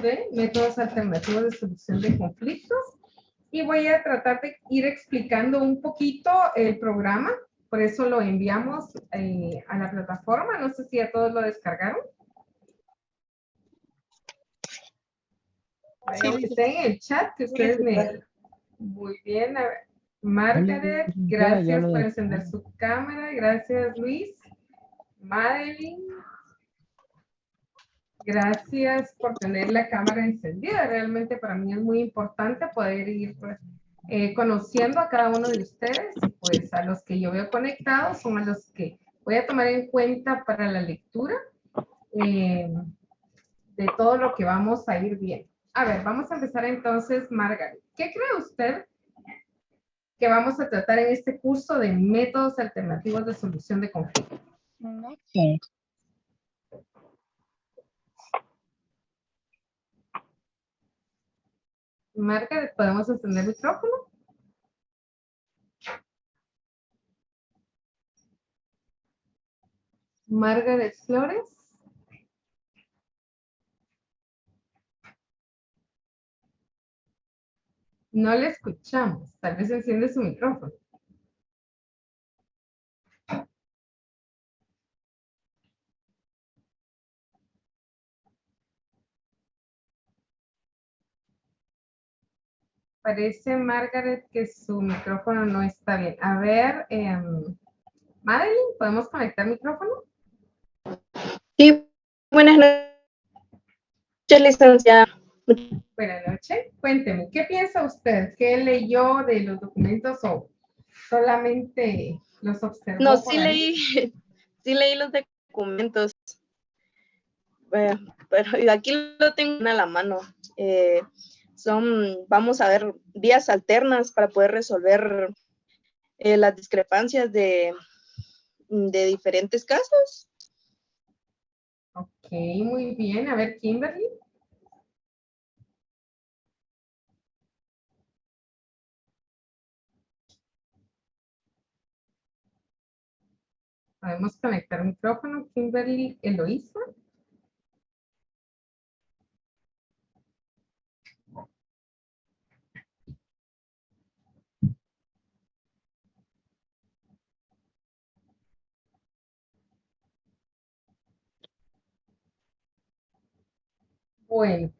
de métodos alternativos de solución de conflictos y voy a tratar de ir explicando un poquito el programa, por eso lo enviamos a la plataforma, no sé si a todos lo descargaron. Sí, que está en el chat, que ustedes me... Muy bien, a ver. Margaret, gracias por encender su cámara, gracias Luis, Madeline. Gracias por tener la cámara encendida. Realmente para mí es muy importante poder ir pues, conociendo a cada uno de ustedes. Pues a los que yo veo conectados son a los que voy a tomar en cuenta para la lectura de todo lo que vamos a ir viendo. A ver, vamos a empezar entonces, Margaret. ¿Qué cree usted que vamos a tratar en este curso de métodos alternativos de solución de conflictos? Okay. Margaret, ¿podemos encender el micrófono? Margaret Flores. No le escuchamos. Tal vez enciende su micrófono. Parece, Margaret, que su micrófono no está bien. A ver, Madeline, ¿podemos conectar micrófono? Sí, buenas noches, licenciada. Buenas noches. Cuénteme, ¿qué piensa usted? ¿Qué leyó de los documentos o solamente los observó? No, sí leí, sí leí los documentos. Pero aquí lo tengo a la mano. Vamos a ver vías alternas para poder resolver las discrepancias de diferentes casos. Ok, muy bien. A ver, Kimberly. Podemos conectar micrófono, Kimberly Eloísa. Bueno,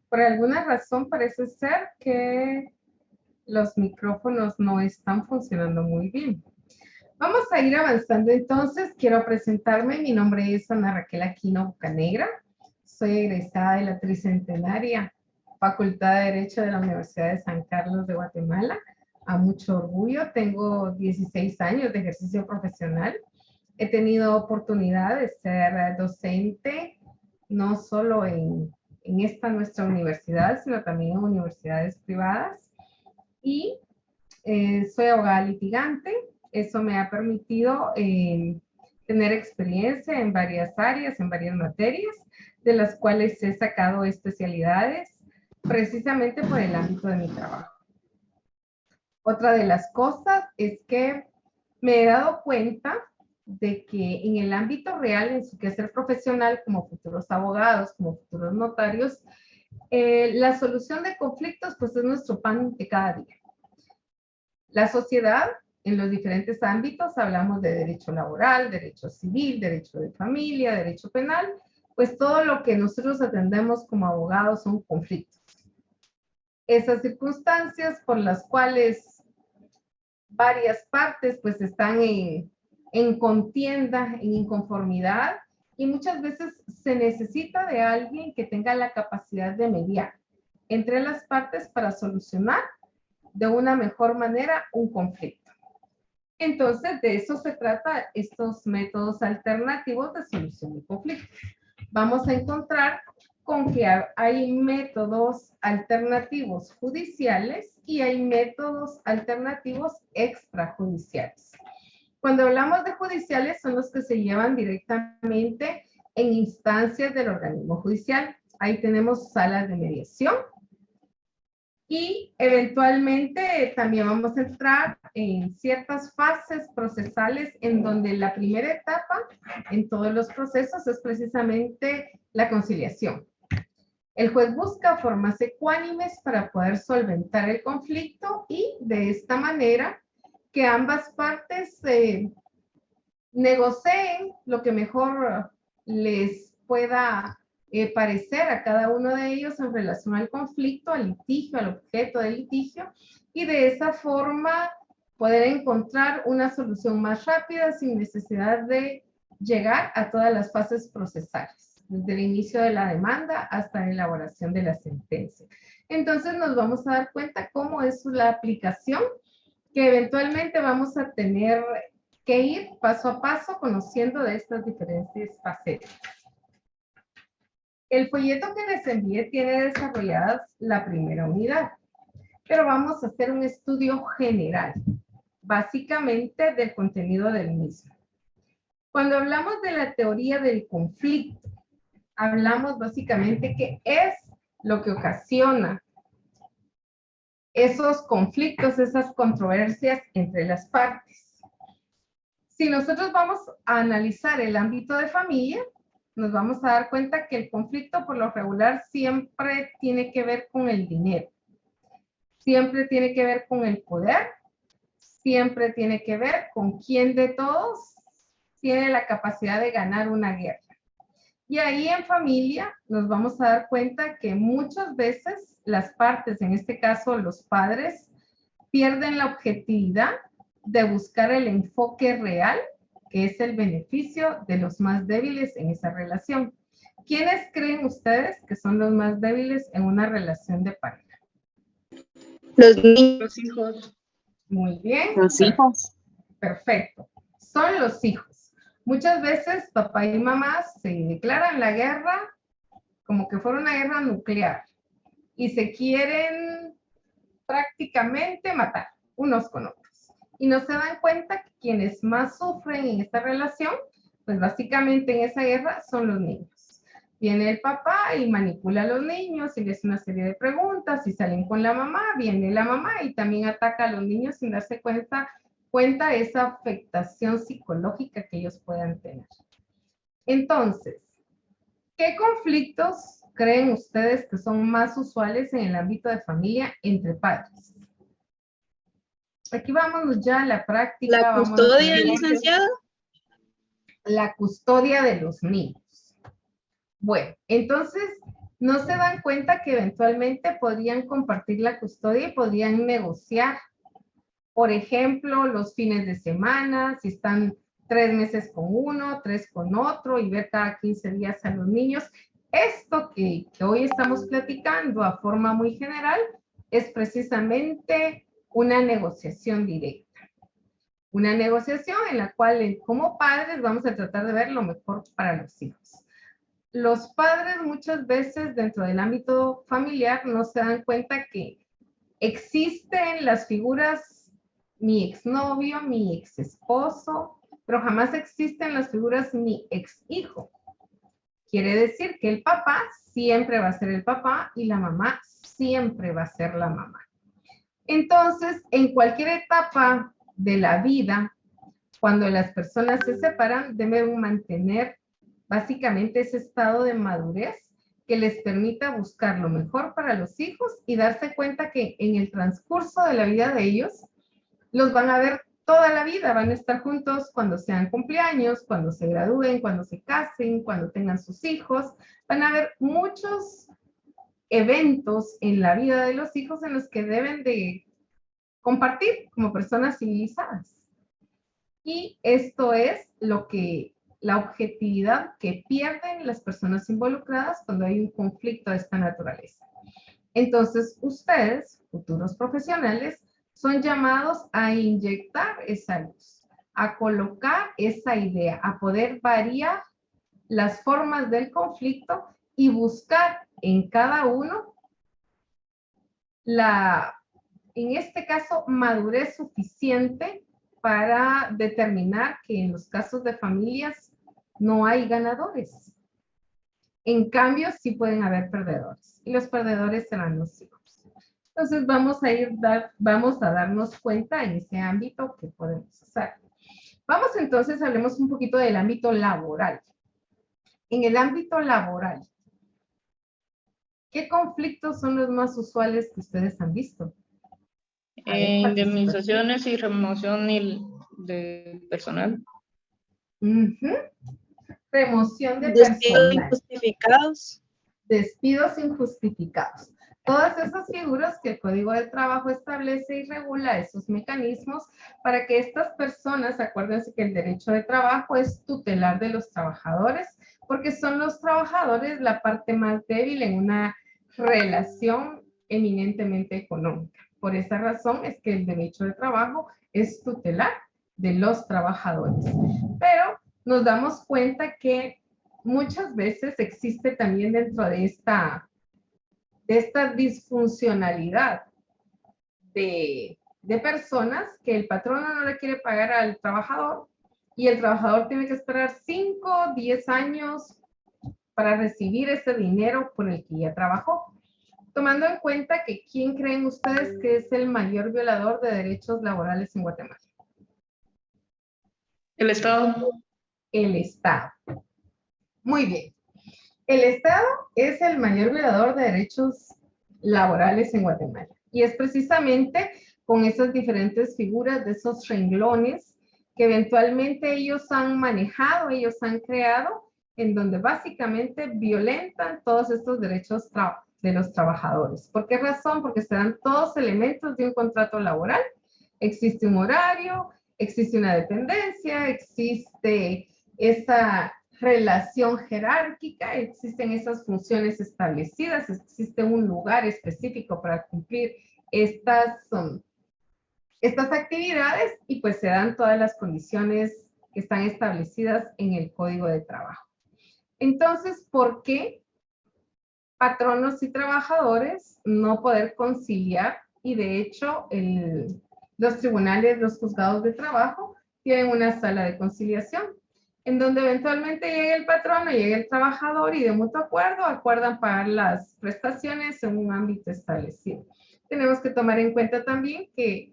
por alguna razón parece ser que los micrófonos no están funcionando muy bien. Vamos a ir avanzando entonces. Quiero presentarme. Mi nombre es Ana Raquel Aquino Bocanegra. Soy egresada de la Tricentenaria Facultad de Derecho de la Universidad de San Carlos de Guatemala. A mucho orgullo. Tengo 16 años de ejercicio profesional. He tenido oportunidad de ser docente, no solo en esta nuestra universidad, sino también en universidades privadas. Y soy abogada litigante. Eso me ha permitido tener experiencia en varias áreas, en varias materias, de las cuales he sacado especialidades precisamente por el ámbito de mi trabajo. Otra de las cosas es que me he dado cuenta de que en el ámbito real, en su quehacer profesional, como futuros abogados, como futuros notarios, la solución de conflictos pues es nuestro pan de cada día. La sociedad, en los diferentes ámbitos, hablamos de derecho laboral, derecho civil, derecho de familia, derecho penal, pues todo lo que nosotros atendemos como abogados son conflictos. Esas circunstancias por las cuales varias partes pues están en contienda, en inconformidad, y muchas veces se necesita de alguien que tenga la capacidad de mediar entre las partes para solucionar de una mejor manera un conflicto. Entonces, de eso se trata estos métodos alternativos de solución de conflictos. Vamos a encontrar con que hay métodos alternativos judiciales y hay métodos alternativos extrajudiciales. Cuando hablamos de judiciales, son los que se llevan directamente en instancias del organismo judicial. Ahí tenemos salas de mediación, y eventualmente también vamos a entrar en ciertas fases procesales en donde la primera etapa en todos los procesos es precisamente la conciliación. El juez busca formas ecuánimes para poder solventar el conflicto y de esta manera que ambas partes negocien lo que mejor les pueda parecer a cada uno de ellos en relación al conflicto, al litigio, al objeto del litigio, y de esa forma poder encontrar una solución más rápida sin necesidad de llegar a todas las fases procesales, desde el inicio de la demanda hasta la elaboración de la sentencia. Entonces nos vamos a dar cuenta cómo es la aplicación, que eventualmente vamos a tener que ir paso a paso conociendo de estas diferentes facetas. El folleto que les envié tiene desarrolladas la primera unidad, pero vamos a hacer un estudio general, básicamente del contenido del mismo. Cuando hablamos de la teoría del conflicto, hablamos básicamente qué es lo que ocasiona esos conflictos, esas controversias entre las partes. Si nosotros vamos a analizar el ámbito de familia, nos vamos a dar cuenta que el conflicto por lo regular siempre tiene que ver con el dinero, siempre tiene que ver con el poder, siempre tiene que ver con quién de todos tiene la capacidad de ganar una guerra. Y ahí en familia nos vamos a dar cuenta que muchas veces las partes, en este caso los padres, pierden la objetividad de buscar el enfoque real, que es el beneficio de los más débiles en esa relación. ¿Quiénes creen ustedes que son los más débiles en una relación de pareja? Los niños. Los hijos. Muy bien. Los hijos. Perfecto. Son los hijos. Muchas veces papá y mamá se declaran la guerra como que fuera una guerra nuclear y se quieren prácticamente matar unos con otros. Y no se dan cuenta que quienes más sufren en esta relación, pues básicamente en esa guerra son los niños. Viene el papá y manipula a los niños y les hace una serie de preguntas y salen con la mamá, viene la mamá y también ataca a los niños sin darse cuenta de esa afectación psicológica que ellos puedan tener. Entonces, ¿qué conflictos creen ustedes que son más usuales en el ámbito de familia entre padres? Aquí vamos ya a la práctica. La custodia, licenciada. La custodia de los niños. Bueno, entonces, ¿no se dan cuenta que eventualmente podrían compartir la custodia y podrían negociar? Por ejemplo, los fines de semana, si están 3 meses con uno, 3 con otro, y ver cada 15 días a los niños. Esto que hoy estamos platicando a forma muy general es precisamente una negociación directa. Una negociación en la cual como padres vamos a tratar de ver lo mejor para los hijos. Los padres muchas veces dentro del ámbito familiar no se dan cuenta que existen las figuras mi exnovio, mi exesposo, pero jamás existen las figuras mi exhijo. Quiere decir que el papá siempre va a ser el papá y la mamá siempre va a ser la mamá. Entonces, en cualquier etapa de la vida, cuando las personas se separan, deben mantener básicamente ese estado de madurez que les permita buscar lo mejor para los hijos y darse cuenta que en el transcurso de la vida de ellos, los van a ver toda la vida, van a estar juntos cuando sean cumpleaños, cuando se gradúen, cuando se casen, cuando tengan sus hijos. Van a haber muchos eventos en la vida de los hijos en los que deben de compartir como personas civilizadas. Y esto es la objetividad que pierden las personas involucradas cuando hay un conflicto de esta naturaleza. Entonces, ustedes, futuros profesionales, son llamados a inyectar esa luz, a colocar esa idea, a poder variar las formas del conflicto y buscar en cada uno en este caso, madurez suficiente para determinar que en los casos de familias no hay ganadores. En cambio, sí pueden haber perdedores y los perdedores serán los hijos. Entonces vamos a darnos cuenta en ese ámbito que podemos hacer. Vamos entonces, hablemos un poquito del ámbito laboral. En el ámbito laboral, ¿Qué conflictos son los más usuales que ustedes han visto? A ver, Indemnizaciones y remoción de personal. Remoción de Despidos personal. injustificados. Despidos injustificados. Todas esas figuras que el Código de Trabajo establece y regula esos mecanismos para que estas personas, acuérdense que el derecho de trabajo es tutelar de los trabajadores, porque son los trabajadores la parte más débil en una relación eminentemente económica. Por esa razón es que el derecho de trabajo es tutelar de los trabajadores. Pero nos damos cuenta que muchas veces existe también dentro de esta disfuncionalidad de personas que el patrono no le quiere pagar al trabajador y el trabajador tiene que esperar 5, 10 años para recibir ese dinero por el que ya trabajó. Tomando en cuenta que ¿quién creen ustedes que es el mayor violador de derechos laborales en Guatemala? El Estado. El Estado. Muy bien. El Estado es el mayor violador de derechos laborales en Guatemala. Y es precisamente con esas diferentes figuras de esos renglones que eventualmente ellos han manejado, ellos han creado, en donde básicamente violentan todos estos derechos de los trabajadores. ¿Por qué razón? Porque se dan todos elementos de un contrato laboral. Existe un horario, existe una dependencia, existe esa relación jerárquica, existen esas funciones establecidas, existe un lugar específico para cumplir estas actividades y pues se dan todas las condiciones que están establecidas en el Código de Trabajo. Entonces, ¿por qué patronos y trabajadores no poder conciliar? Y de hecho, los tribunales, los juzgados de trabajo tienen una sala de conciliación en donde eventualmente llega el patrono, llega el trabajador y de mutuo acuerdo acuerdan pagar las prestaciones en un ámbito establecido. Tenemos que tomar en cuenta también que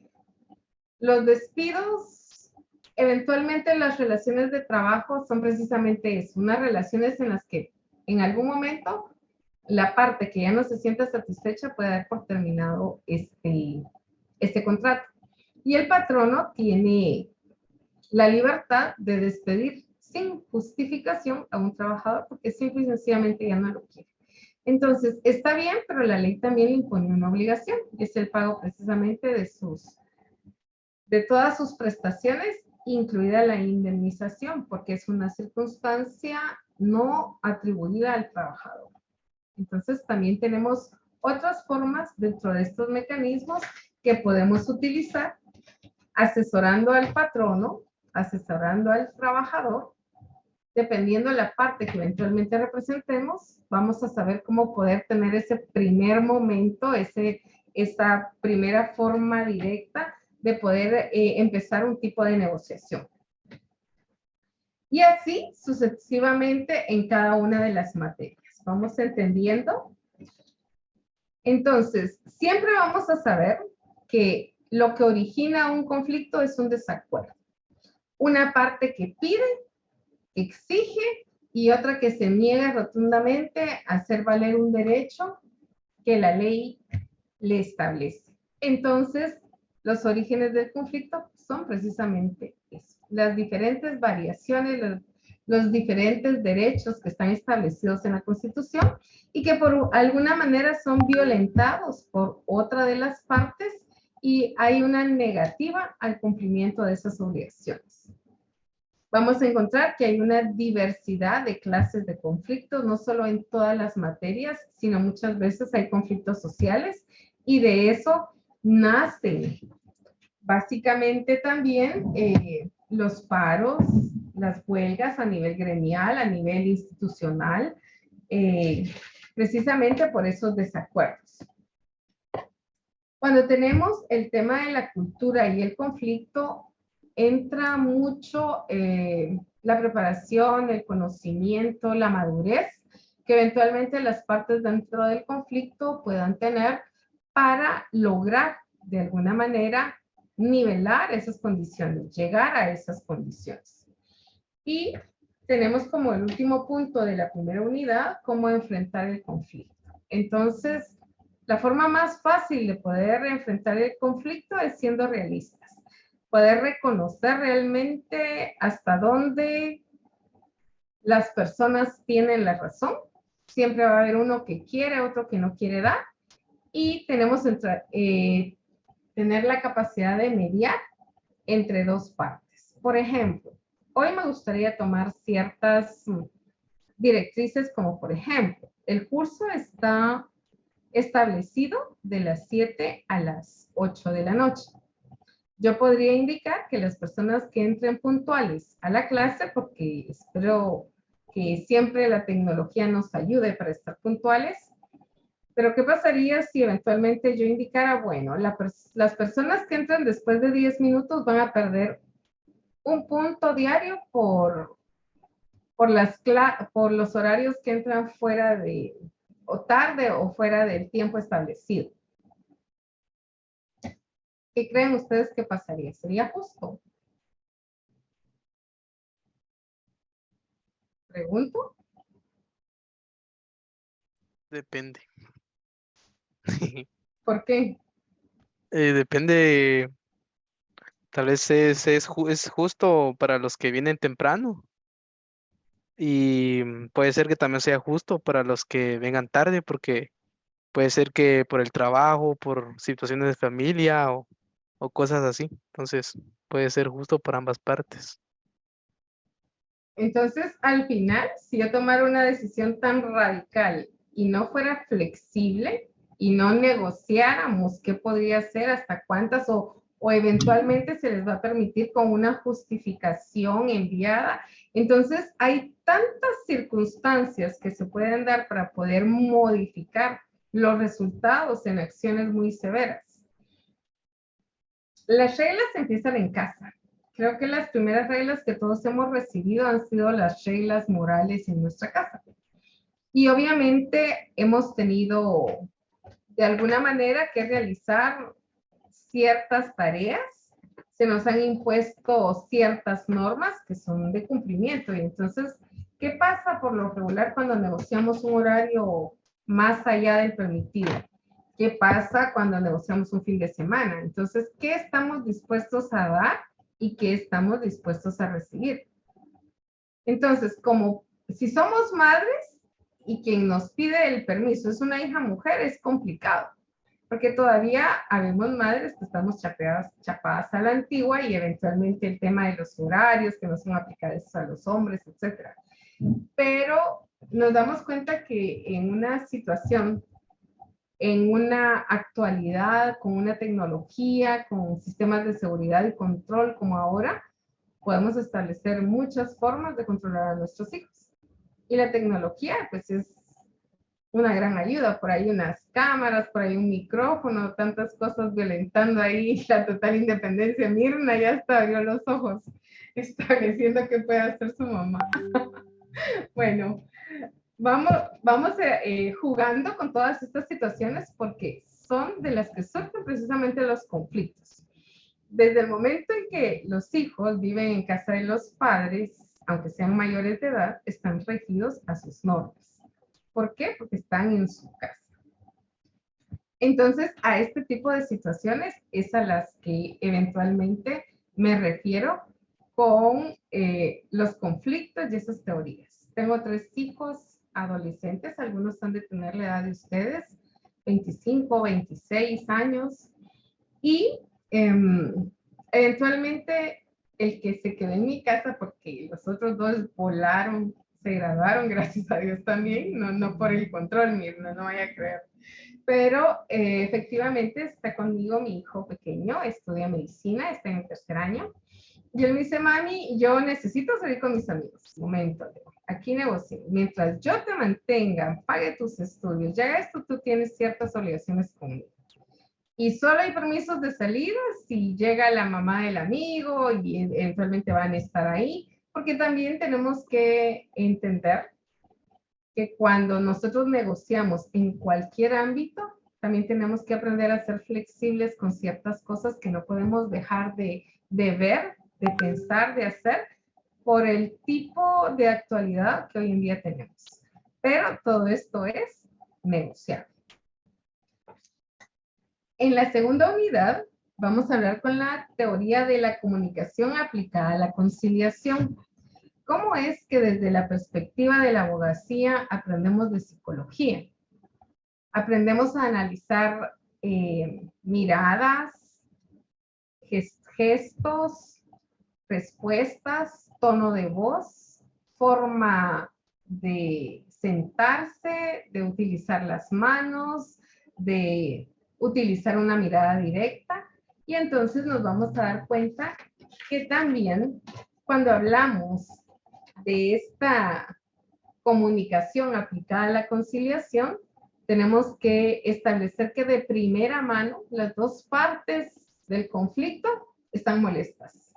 los despidos, eventualmente las relaciones de trabajo son precisamente eso, unas relaciones en las que en algún momento la parte que ya no se sienta satisfecha puede dar por terminado este contrato. Y el patrono tiene la libertad de despedir sin justificación a un trabajador porque simple y sencillamente ya no lo quiere. Entonces, está bien, pero la ley también le impone una obligación, es el pago precisamente de todas sus prestaciones, incluida la indemnización, porque es una circunstancia no atribuida al trabajador. Entonces, también tenemos otras formas dentro de estos mecanismos que podemos utilizar asesorando al patrono, asesorando al trabajador. Dependiendo de la parte que eventualmente representemos, vamos a saber cómo poder tener ese primer momento, esa primera forma directa de poder empezar un tipo de negociación. Y así sucesivamente en cada una de las materias. ¿Vamos entendiendo? Entonces, siempre vamos a saber que lo que origina un conflicto es un desacuerdo. Una parte que pide, exige, y otra que se niega rotundamente a hacer valer un derecho que la ley le establece. Entonces, los orígenes del conflicto son precisamente eso, las diferentes variaciones, los diferentes derechos que están establecidos en la Constitución y que por alguna manera son violentados por otra de las partes y hay una negativa al cumplimiento de esas obligaciones. Vamos a encontrar que hay una diversidad de clases de conflictos, no solo en todas las materias, sino muchas veces hay conflictos sociales y de eso nacen básicamente también los paros, las huelgas a nivel gremial, a nivel institucional, precisamente por esos desacuerdos. Cuando tenemos el tema de la cultura y el conflicto, entra mucho la preparación, el conocimiento, la madurez que eventualmente las partes dentro del conflicto puedan tener para lograr de alguna manera nivelar esas condiciones, llegar a esas condiciones. Y tenemos como el último punto de la primera unidad, cómo enfrentar el conflicto. Entonces, la forma más fácil de poder enfrentar el conflicto es siendo realistas. Poder reconocer realmente hasta dónde las personas tienen la razón. Siempre va a haber uno que quiere, otro que no quiere dar. Y tenemos tener la capacidad de mediar entre dos partes. Por ejemplo, hoy me gustaría tomar ciertas directrices como por ejemplo, el curso está establecido de las 7 a las 8 de la noche. Yo podría indicar que las personas que entren puntuales a la clase, porque espero que siempre la tecnología nos ayude para estar puntuales, pero ¿qué pasaría si eventualmente yo indicara, bueno, las personas que entran después de 10 minutos van a perder un punto diario por los horarios que entran fuera de, o tarde o fuera del tiempo establecido? ¿Qué creen ustedes que pasaría? ¿Sería justo? Pregunto. Depende. ¿Por qué? Depende, tal vez es justo para los que vienen temprano y puede ser que también sea justo para los que vengan tarde porque puede ser que por el trabajo, por situaciones de familia o cosas así. Entonces puede ser justo por ambas partes. Entonces, al final, si yo tomara una decisión tan radical y no fuera flexible y no negociáramos qué podría ser, hasta cuántas o eventualmente se les va a permitir con una justificación enviada. Entonces, hay tantas circunstancias que se pueden dar para poder modificar los resultados en acciones muy severas. Las reglas empiezan en casa. Creo que las primeras reglas que todos hemos recibido han sido las reglas morales en nuestra casa. Y obviamente hemos tenido de alguna manera que realizar ciertas tareas. Se nos han impuesto ciertas normas que son de cumplimiento. Y entonces, ¿qué pasa por lo regular cuando negociamos un horario más allá del permitido? ¿Qué pasa cuando negociamos un fin de semana? Entonces, ¿qué estamos dispuestos a dar y qué estamos dispuestos a recibir? Entonces, como si somos madres y quien nos pide el permiso es una hija mujer, es complicado, porque todavía habemos madres que estamos chapadas a la antigua y eventualmente el tema de los horarios que no son aplicados a los hombres, etcétera. Pero nos damos cuenta que en una situación, en una actualidad, con una tecnología, con sistemas de seguridad y control como ahora, podemos establecer muchas formas de controlar a nuestros hijos. Y la tecnología, pues es una gran ayuda. Por ahí unas cámaras, por ahí un micrófono, tantas cosas violentando ahí la total independencia. Mirna ya hasta abrió los ojos, estableciendo que puede hacer su mamá. Bueno, vamos jugando con todas estas situaciones porque son de las que surgen precisamente los conflictos. Desde el momento en que los hijos viven en casa de los padres, aunque sean mayores de edad, están regidos a sus normas. ¿Por qué? Porque están en su casa. Entonces, a este tipo de situaciones es a las que eventualmente me refiero con los conflictos y esas teorías. Tengo 3 hijos adolescentes, algunos han de tener la edad de ustedes, 25, 26 años, y eventualmente el que se quedó en mi casa porque los otros 2 volaron, se graduaron, gracias a Dios también, no por el control, Mirna, no vaya a creer. Pero efectivamente está conmigo mi hijo pequeño, estudia medicina, está en el 3er año. Y él me dice, mami, yo necesito salir con mis amigos. Momento, aquí negocio. Mientras yo te mantenga, pague tus estudios, ya esto tú tienes ciertas obligaciones conmigo. Y solo hay permisos de salida si llega la mamá del amigo y eventualmente van a estar ahí, porque también tenemos que entender que cuando nosotros negociamos en cualquier ámbito, también tenemos que aprender a ser flexibles con ciertas cosas que no podemos dejar de ver, de pensar, de hacer, por el tipo de actualidad que hoy en día tenemos. Pero todo esto es negociable. En la segunda unidad vamos a hablar con la teoría de la comunicación aplicada a la conciliación. ¿Cómo es que desde la perspectiva de la abogacía aprendemos de psicología? Aprendemos a analizar miradas, gestos, respuestas, tono de voz, forma de sentarse, de utilizar las manos, de utilizar una mirada directa. Y entonces nos vamos a dar cuenta que también cuando hablamos de esta comunicación aplicada a la conciliación, tenemos que establecer que de primera mano las dos partes del conflicto están molestas.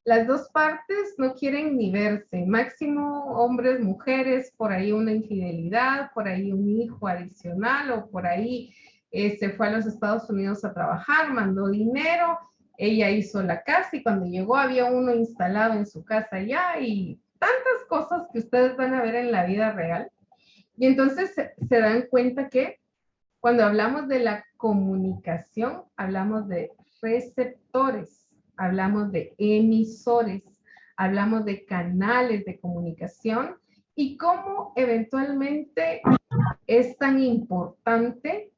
Las dos partes no quieren ni verse, máximo hombres, mujeres, por ahí una infidelidad, por ahí un hijo adicional o por ahí se fue a los Estados Unidos a trabajar, mandó dinero, ella hizo la casa y cuando llegó había uno instalado en su casa ya y tantas cosas que ustedes van a ver en la vida real. Y entonces se dan cuenta que cuando hablamos de la comunicación, hablamos de receptores, hablamos de emisores, hablamos de canales de comunicación y cómo eventualmente es tan importante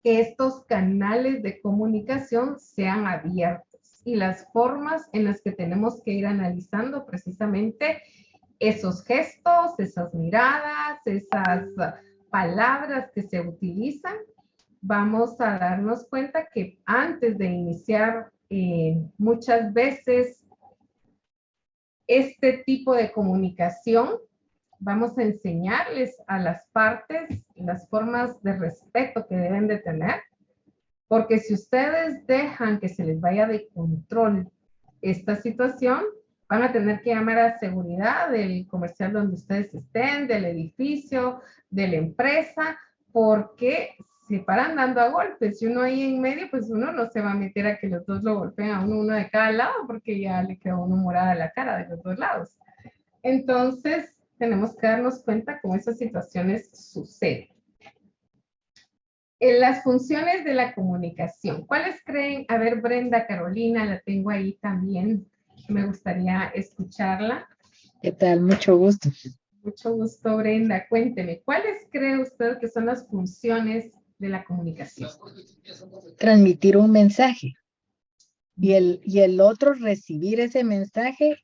que estos canales de comunicación sean abiertos y las formas en las que tenemos que ir analizando precisamente esos gestos, esas miradas, esas palabras que se utilizan, vamos a darnos cuenta que antes de iniciar muchas veces este tipo de comunicación, vamos a enseñarles a las partes las formas de respeto que deben de tener, porque si ustedes dejan que se les vaya de control esta situación, van a tener que llamar a seguridad del comercial donde ustedes estén, del edificio, de la empresa, porque se paran dando a golpes. Y uno ahí en medio, pues uno no se va a meter a que los dos lo golpeen a uno de cada lado, porque ya le quedó uno morada la cara de los dos lados. Entonces, tenemos que darnos cuenta cómo esas situaciones suceden. En las funciones de la comunicación, ¿cuáles creen? A ver, Brenda, Carolina, la tengo ahí también. Me gustaría escucharla. ¿Qué tal? Mucho gusto. Mucho gusto, Brenda. Cuénteme, ¿cuáles cree usted que son las funciones de la comunicación? Transmitir un mensaje y el otro recibir ese mensaje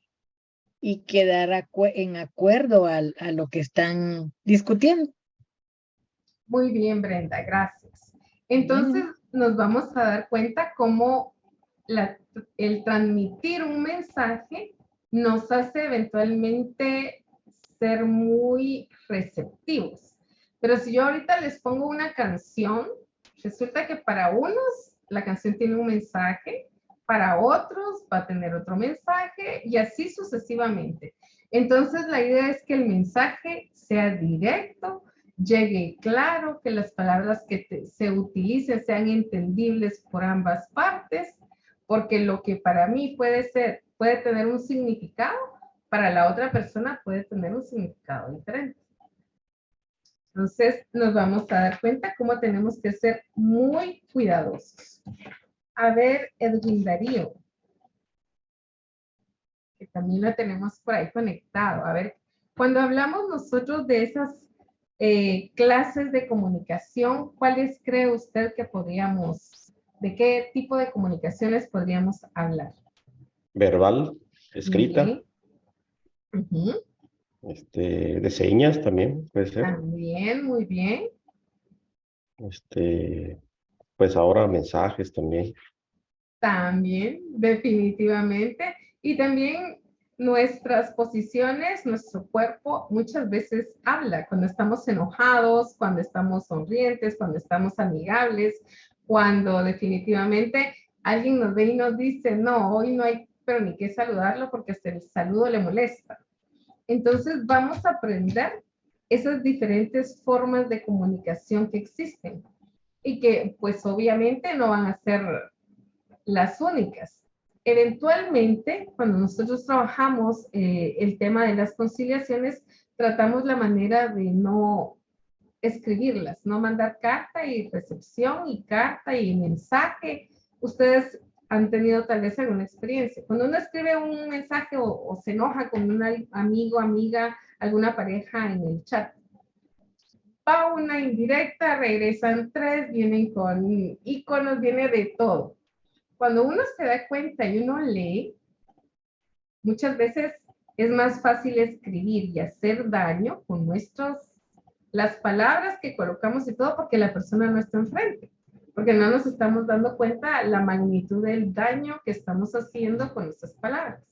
y quedar en acuerdo a lo que están discutiendo. Muy bien, Brenda, gracias. Entonces, nos vamos a dar cuenta cómo el transmitir un mensaje nos hace eventualmente ser muy receptivos. Pero si yo ahorita les pongo una canción, resulta que para unos la canción tiene un mensaje, para otros va a tener otro mensaje y así sucesivamente. Entonces la idea es que el mensaje sea directo, llegue claro, que las palabras que se utilicen sean entendibles por ambas partes, porque lo que para mí puede tener un significado, para la otra persona puede tener un significado diferente. Entonces nos vamos a dar cuenta cómo tenemos que ser muy cuidadosos. A ver, Edwin Darío, que también lo tenemos por ahí conectado. A ver, cuando hablamos nosotros de esas clases de comunicación, ¿cuáles cree usted que de qué tipo de comunicaciones podríamos hablar? Verbal, escrita, de señas también puede ser. También, muy bien. Pues ahora mensajes también. También, definitivamente. Y también nuestras posiciones, nuestro cuerpo muchas veces habla cuando estamos enojados, cuando estamos sonrientes, cuando estamos amigables, cuando definitivamente alguien nos ve y nos dice, no, hoy no hay pero ni qué saludarlo porque hasta el saludo le molesta. Entonces vamos a aprender esas diferentes formas de comunicación que existen y que pues obviamente no van a ser las únicas. Eventualmente, cuando nosotros trabajamos el tema de las conciliaciones, tratamos la manera de no escribirlas, no mandar carta y recepción y carta y mensaje. Ustedes han tenido tal vez alguna experiencia. Cuando uno escribe un mensaje o se enoja con un amigo, amiga, alguna pareja en el chat, va una indirecta, regresan 3, vienen con iconos, viene de todo. Cuando uno se da cuenta y uno lee, muchas veces es más fácil escribir y hacer daño con las palabras que colocamos y todo, porque la persona no está enfrente, porque no nos estamos dando cuenta la magnitud del daño que estamos haciendo con nuestras palabras.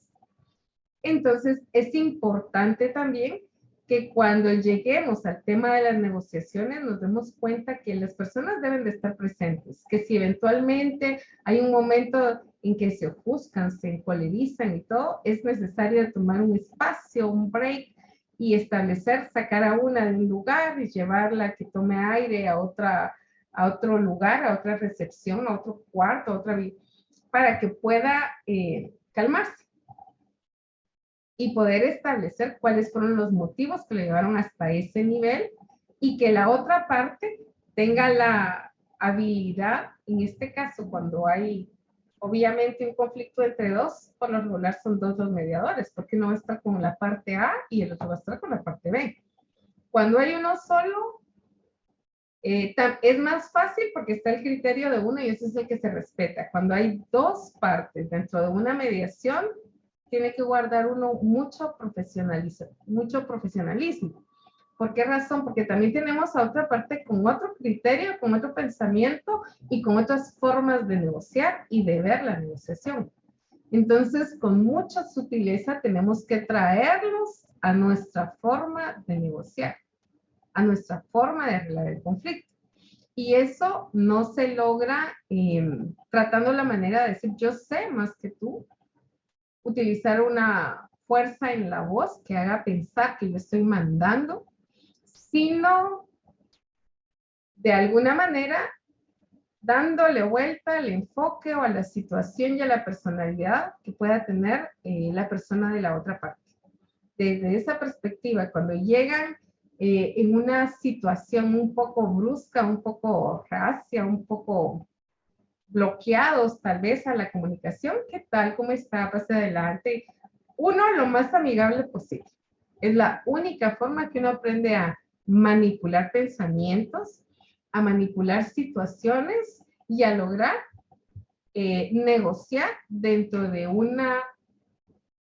Entonces, es importante también que cuando lleguemos al tema de las negociaciones nos demos cuenta que las personas deben de estar presentes, que si eventualmente hay un momento en que se ofuscan, se encolerizan y todo, es necesario tomar un espacio, un break y establecer, sacar a una de un lugar y llevarla a que tome aire a otro lugar, a otra recepción, a otro cuarto, para que pueda calmarse y poder establecer cuáles fueron los motivos que le llevaron hasta ese nivel y que la otra parte tenga la habilidad, en este caso cuando hay obviamente un conflicto entre dos, por lo regular son dos los mediadores, porque uno va a estar con la parte A y el otro va a estar con la parte B. Cuando hay uno solo, es más fácil porque está el criterio de uno y ese es el que se respeta. Cuando hay dos partes dentro de una mediación, tiene que guardar uno mucho profesionalismo. ¿Por qué razón? Porque también tenemos a otra parte con otro criterio, con otro pensamiento y con otras formas de negociar y de ver la negociación. Entonces, con mucha sutileza tenemos que traerlos a nuestra forma de negociar, a nuestra forma de arreglar el conflicto. Y eso no se logra tratando la manera de decir, yo sé más que tú, utilizar una fuerza en la voz que haga pensar que yo estoy mandando, sino de alguna manera dándole vuelta al enfoque o a la situación y a la personalidad que pueda tener la persona de la otra parte. Desde esa perspectiva, cuando llegan en una situación un poco brusca, un poco racia, un poco bloqueados tal vez a la comunicación, ¿qué tal? ¿Cómo está? Pase adelante. Uno, lo más amigable posible. Es la única forma que uno aprende a manipular pensamientos, a manipular situaciones y a lograr negociar dentro de una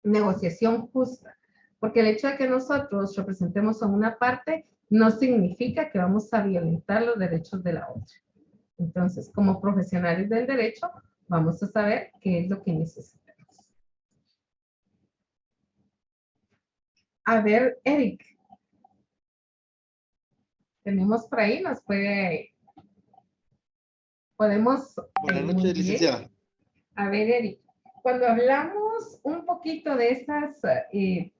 negociación justa. Porque el hecho de que nosotros representemos a una parte no significa que vamos a violentar los derechos de la otra. Entonces, como profesionales del derecho, vamos a saber qué es lo que necesitamos. A ver, Eric. Tenemos por ahí, nos podemos... Buenas noches, licenciada. A ver, Eric, cuando hablamos un poquito de esas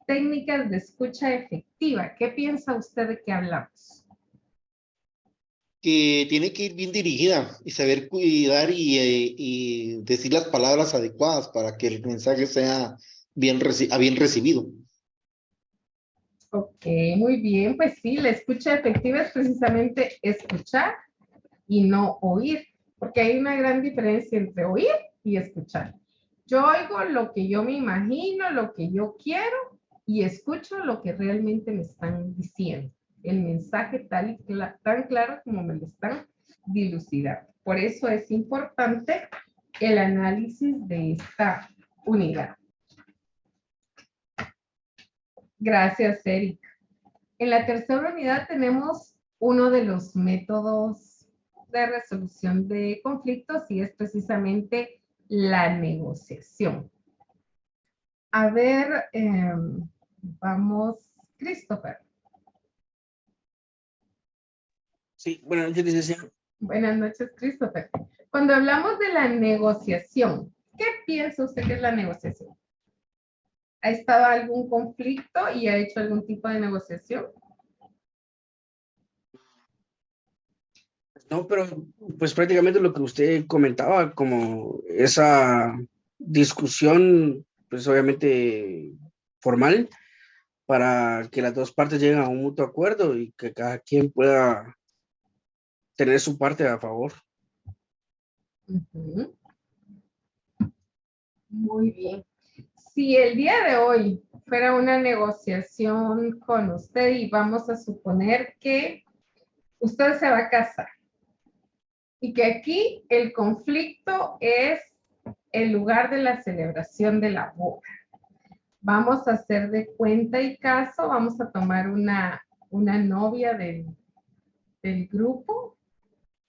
técnicas de escucha efectiva, ¿qué piensa usted de qué hablamos? Que tiene que ir bien dirigida y saber cuidar y decir las palabras adecuadas para que el mensaje sea bien recibido. Ok, muy bien. Pues sí, la escucha efectiva es precisamente escuchar y no oír, porque hay una gran diferencia entre oír y escuchar. Yo oigo lo que yo me imagino, lo que yo quiero y escucho lo que realmente me están diciendo. El mensaje tan claro como me lo están dilucidando. Por eso es importante el análisis de esta unidad. Gracias, Eric. En la tercera unidad tenemos uno de los métodos de resolución de conflictos y es precisamente la negociación. A ver, vamos, Christopher. Sí, buenas noches, licenciada. Buenas noches, Christopher. Cuando hablamos de la negociación, ¿qué piensa usted que es la negociación? ¿Ha estado algún conflicto y ha hecho algún tipo de negociación? No, pero pues prácticamente lo que usted comentaba, como esa discusión, pues obviamente formal, para que las dos partes lleguen a un mutuo acuerdo y que cada quien pueda tener su parte a favor. Ujú. Muy bien. Si el día de hoy fuera una negociación con usted y vamos a suponer que usted se va a casar y que aquí el conflicto es el lugar de la celebración de la boda. Vamos a hacer de cuenta y caso, vamos a tomar una novia del grupo.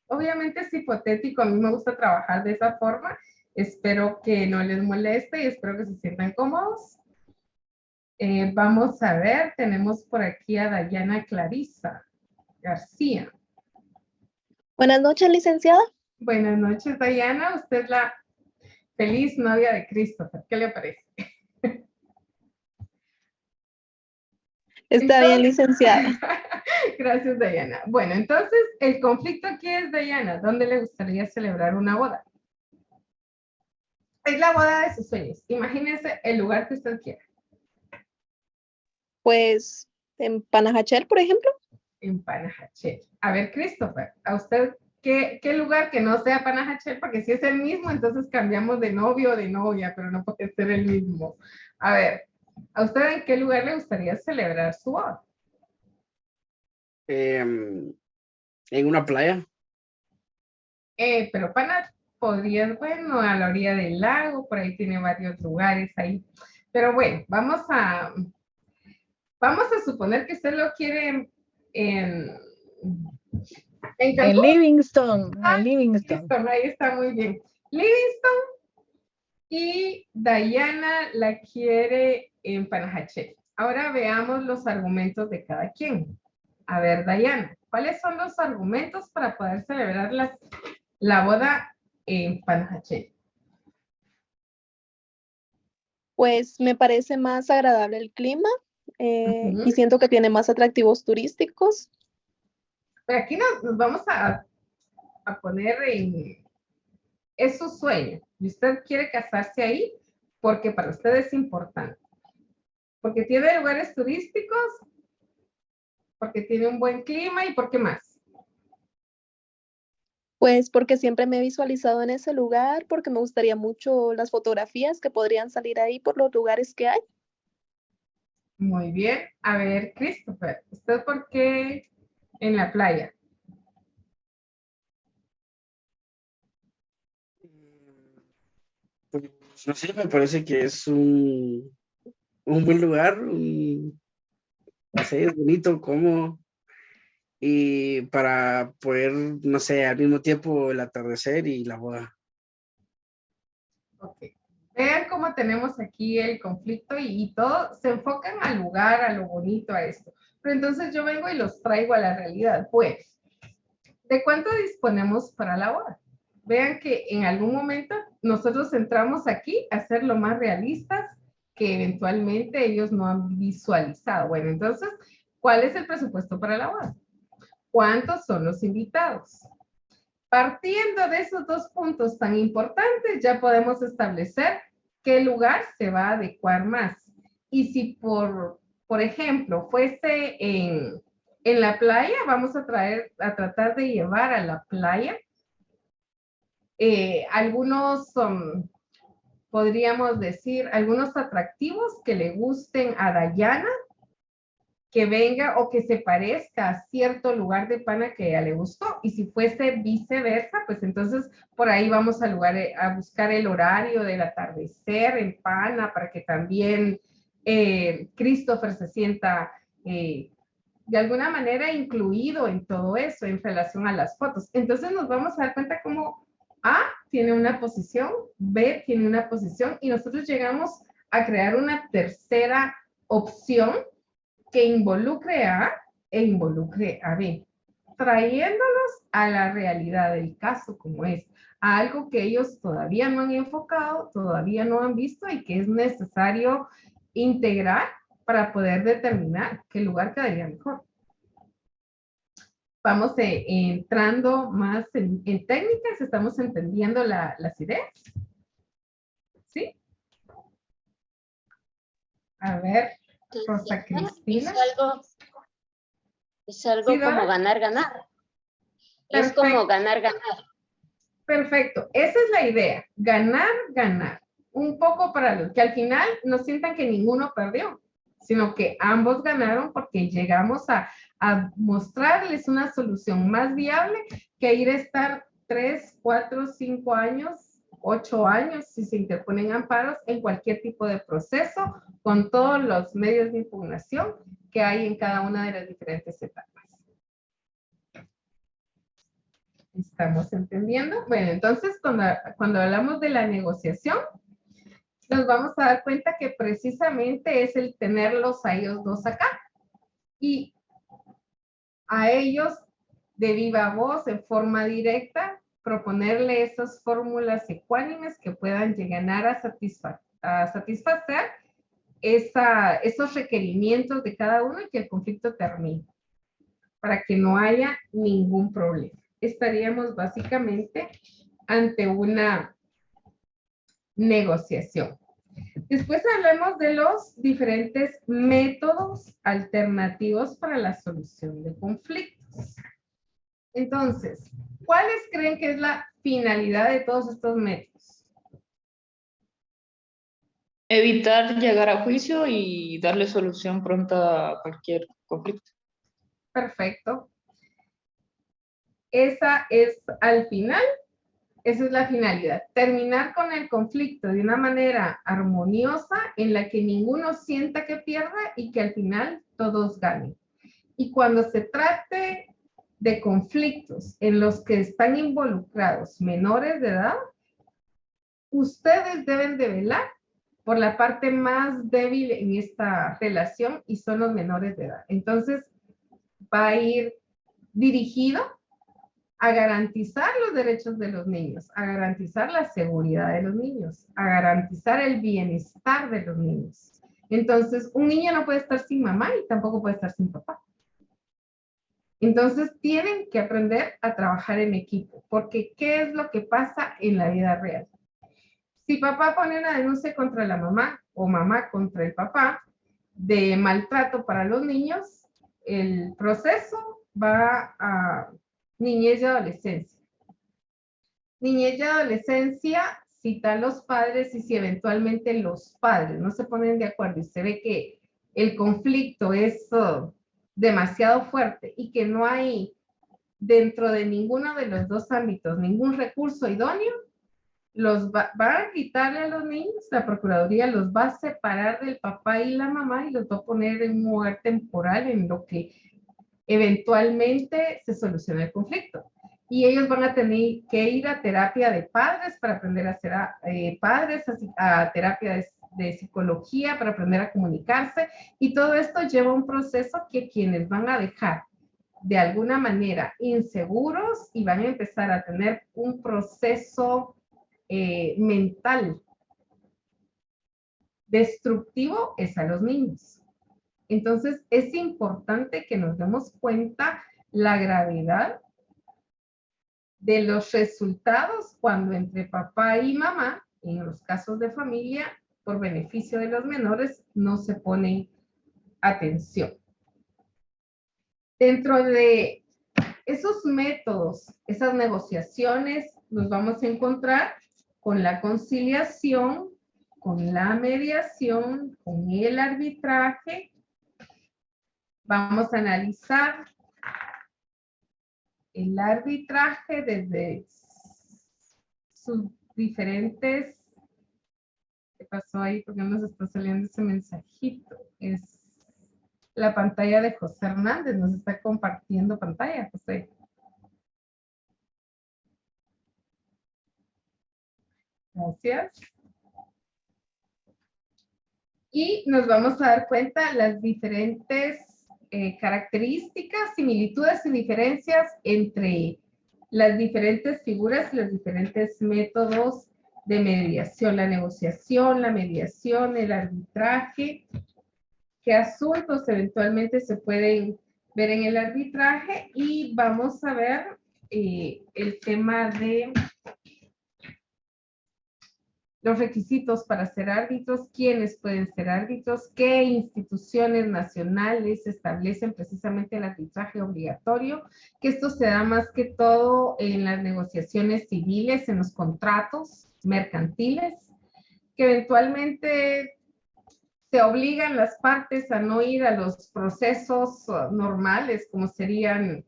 Obviamente es hipotético, a mí me gusta trabajar de esa forma. Espero que no les moleste y espero que se sientan cómodos. Vamos a ver, tenemos por aquí a Dayana Clarisa García. Buenas noches, licenciada. Buenas noches, Dayana. Usted es la feliz novia de Christopher. ¿Qué le parece? Está bien, licenciada. Gracias, Dayana. Bueno, entonces, el conflicto aquí es, Dayana, ¿dónde le gustaría celebrar una boda? Es la boda de sus sueños. Imagínese el lugar que usted quiera. Pues en Panajachel, por ejemplo. En Panajachel. A ver, Christopher, ¿a usted qué lugar que no sea Panajachel? Porque si es el mismo, entonces cambiamos de novio o de novia, pero no puede ser el mismo. A ver, ¿a usted en qué lugar le gustaría celebrar su boda? En una playa. Pero Pana podría, bueno, a la orilla del lago, por ahí tiene varios lugares ahí. Pero bueno, vamos a suponer que usted lo quiere en Cancún. Livingston, Ah, en Livingston. Livingston, ahí está muy bien. Livingston y Dayana la quiere en Panajachel. Ahora veamos los argumentos de cada quien. A ver, Dayana, ¿cuáles son los argumentos para poder celebrar la boda en Panajachel? Pues me parece más agradable el clima y siento que tiene más atractivos turísticos. Pero aquí nos vamos a poner en... Es su sueño y usted quiere casarse ahí porque para usted es importante. Porque tiene lugares turísticos, porque tiene un buen clima y ¿por qué más? Pues porque siempre me he visualizado en ese lugar, porque me gustaría mucho las fotografías que podrían salir ahí por los lugares que hay. Muy bien. A ver, Christopher, ¿usted por qué en la playa? Pues, no sé, me parece que es un buen lugar, no sé, es bonito, cómodo, y para poder, no sé, al mismo tiempo el atardecer y la boda. Ok. Vean cómo tenemos aquí el conflicto y todo se enfocan al lugar, a lo bonito, a esto. Pero entonces yo vengo y los traigo a la realidad. Pues, ¿de cuánto disponemos para la boda? Vean que en algún momento nosotros entramos aquí a ser lo más realistas que eventualmente ellos no han visualizado. Bueno, entonces, ¿cuál es el presupuesto para la boda? ¿Cuántos son los invitados? Partiendo de esos dos puntos tan importantes, ya podemos establecer qué lugar se va a adecuar más. Y si por ejemplo, fuese en la playa, vamos a tratar de llevar a la playa algunos, podríamos decir, algunos atractivos que le gusten a Dayana, que venga o que se parezca a cierto lugar de Pana que a ella le gustó. Y si fuese viceversa, pues entonces por ahí vamos a buscar el horario del atardecer en Pana para que también Christopher se sienta de alguna manera incluido en todo eso en relación a las fotos. Entonces nos vamos a dar cuenta cómo A tiene una posición, B tiene una posición y nosotros llegamos a crear una tercera opción que involucre a A e involucre a B, trayéndolos a la realidad del caso como es, a algo que ellos todavía no han enfocado, todavía no han visto y que es necesario integrar para poder determinar qué lugar quedaría mejor. Vamos entrando más en técnicas, estamos entendiendo las ideas. ¿Sí? A ver, Rosa Es Cristina. algo, es algo Sí, Dora. como ganar, ganar. Es Perfecto. como ganar, ganar. Perfecto, esa es la idea, ganar, ganar. Un poco para los que al final no sientan que ninguno perdió, sino que ambos ganaron porque llegamos a mostrarles una solución más viable que ir a estar 3, 4, 5 años, 8 años, si se interponen amparos en cualquier tipo de proceso, con todos los medios de impugnación que hay en cada una de las diferentes etapas. ¿Estamos entendiendo? Bueno, entonces cuando hablamos de la negociación, nos vamos a dar cuenta que precisamente es el tenerlos a ellos dos acá y a ellos de viva voz, en forma directa, proponerle esas fórmulas ecuánimes que puedan llegar a satisfacer esos requerimientos de cada uno y que el conflicto termine, para que no haya ningún problema. Estaríamos básicamente ante una negociación. Después hablemos de los diferentes métodos alternativos para la solución de conflictos. Entonces, ¿cuáles creen que es la finalidad de todos estos métodos? Evitar llegar a juicio y darle solución pronta a cualquier conflicto. Perfecto. Esa es al final, esa es la finalidad. Terminar con el conflicto de una manera armoniosa en la que ninguno sienta que pierda y que al final todos ganen. Y cuando se trate de conflictos en los que están involucrados menores de edad, ustedes deben de velar por la parte más débil en esta relación y son los menores de edad. Entonces, va a ir dirigido a garantizar los derechos de los niños, a garantizar la seguridad de los niños, a garantizar el bienestar de los niños. Entonces, un niño no puede estar sin mamá y tampoco puede estar sin papá. Entonces, tienen que aprender a trabajar en equipo, porque ¿qué es lo que pasa en la vida real? Si papá pone una denuncia contra la mamá o mamá contra el papá de maltrato para los niños, el proceso va a niñez y adolescencia. Niñez y adolescencia cita a los padres y si eventualmente los padres no se ponen de acuerdo y se ve que el conflicto es demasiado fuerte y que no hay dentro de ninguno de los dos ámbitos ningún recurso idóneo, va a quitarle a los niños, la Procuraduría los va a separar del papá y la mamá y los va a poner en un hogar temporal en lo que eventualmente se soluciona el conflicto. Y ellos van a tener que ir a terapia de padres para aprender a ser padres, a terapia de psicología para aprender a comunicarse. Y todo esto lleva un proceso que quienes van a dejar de alguna manera inseguros y van a empezar a tener un proceso mental destructivo es a los niños. Entonces, es importante que nos demos cuenta la gravedad de los resultados cuando entre papá y mamá, en los casos de familia, por beneficio de los menores, no se pone atención. Dentro de esos métodos, esas negociaciones, nos vamos a encontrar con la conciliación, con la mediación, con el arbitraje. Vamos a analizar el arbitraje desde sus diferentes... ¿Qué pasó ahí? ¿Por qué nos está saliendo ese mensajito? Es la pantalla de José Hernández. Nos está compartiendo pantalla, José. Gracias. Y nos vamos a dar cuenta las diferentes características, similitudes y diferencias entre las diferentes figuras y los diferentes métodos de mediación, la negociación, la mediación, el arbitraje, qué asuntos eventualmente se pueden ver en el arbitraje y vamos a ver el tema de los requisitos para ser árbitros, quiénes pueden ser árbitros, qué instituciones nacionales establecen precisamente el arbitraje obligatorio, que esto se da más que todo en las negociaciones civiles, en los contratos mercantiles, que eventualmente se obligan las partes a no ir a los procesos normales, como serían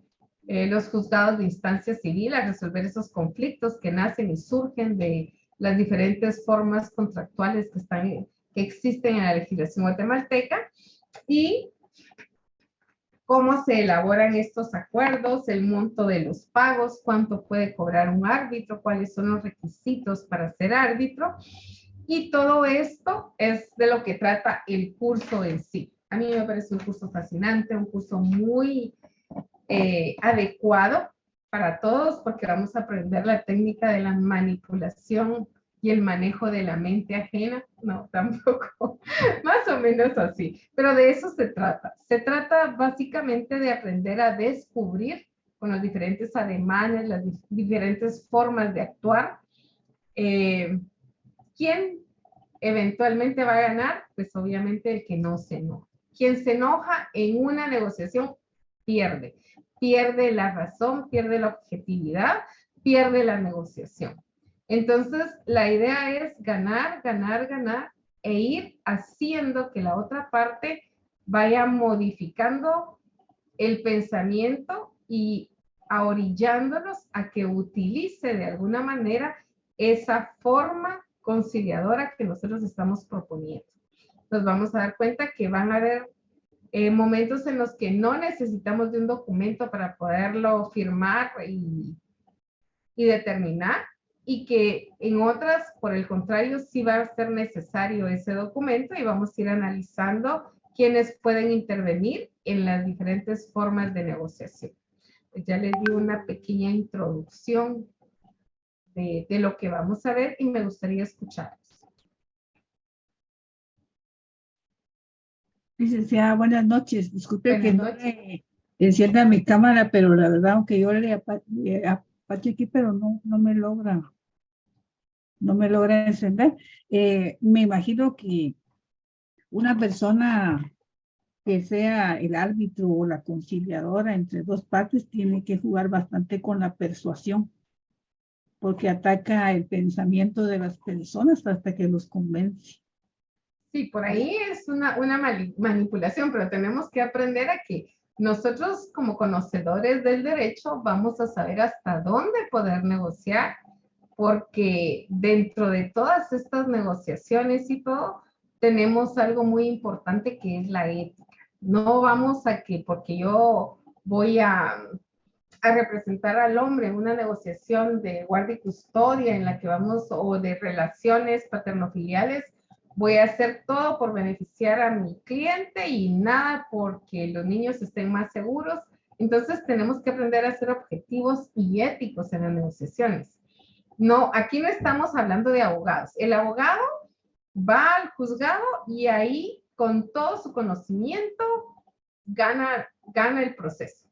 los juzgados de instancia civil, a resolver esos conflictos que nacen y surgen de las diferentes formas contractuales que existen en la legislación guatemalteca, y cómo se elaboran estos acuerdos, el monto de los pagos, cuánto puede cobrar un árbitro, cuáles son los requisitos para ser árbitro. Y todo esto es de lo que trata el curso en sí. A mí me parece un curso fascinante, un curso muy adecuado para todos, porque vamos a aprender la técnica de la manipulación y el manejo de la mente ajena. No, tampoco, más o menos así. Pero de eso se trata. Se trata básicamente de aprender a descubrir con los diferentes ademanes, las diferentes formas de actuar, ¿quién eventualmente va a ganar? Pues obviamente el que no se enoja. Quien se enoja en una negociación pierde. Pierde la razón, pierde la objetividad, pierde la negociación. Entonces, la idea es ganar, ganar, ganar e ir haciendo que la otra parte vaya modificando el pensamiento y ahorillándolos a que utilice de alguna manera esa forma conciliadora que nosotros estamos proponiendo. Nos vamos a dar cuenta que van a haber momentos en los que no necesitamos de un documento para poderlo firmar y determinar, y que en otras, por el contrario, sí va a ser necesario ese documento, y vamos a ir analizando quiénes pueden intervenir en las diferentes formas de negociación. Pues ya les di una pequeña introducción de lo que vamos a ver y me gustaría escucharlos. Licenciada, buenas noches. Disculpe que no me encienda mi cámara, pero la verdad, aunque yo le apache aquí, pero no me logra encender. Me imagino que una persona que sea el árbitro o la conciliadora entre dos partes tiene que jugar bastante con la persuasión, porque ataca el pensamiento de las personas hasta que los convence. Sí, por ahí es una manipulación, pero tenemos que aprender a que nosotros como conocedores del derecho vamos a saber hasta dónde poder negociar, porque dentro de todas estas negociaciones y todo, tenemos algo muy importante que es la ética. No vamos a que porque yo voy a representar al hombre en una negociación de guardia y custodia en la que vamos, o de relaciones paternofiliales, voy a hacer todo por beneficiar a mi cliente y nada porque los niños estén más seguros. Entonces tenemos que aprender a ser objetivos y éticos en las negociaciones. No, aquí no estamos hablando de abogados. El abogado va al juzgado y ahí con todo su conocimiento gana el proceso.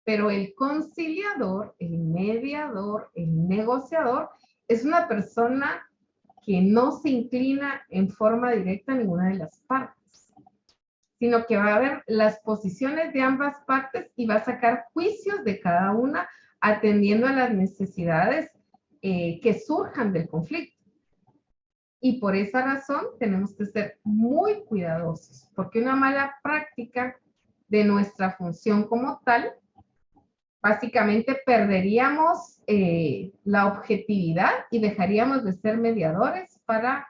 Pero el conciliador, el mediador, el negociador es una persona que no se inclina en forma directa a ninguna de las partes, sino que va a ver las posiciones de ambas partes y va a sacar juicios de cada una atendiendo a las necesidades que surjan del conflicto. Y por esa razón tenemos que ser muy cuidadosos, porque una mala práctica de nuestra función como tal, básicamente perderíamos la objetividad y dejaríamos de ser mediadores para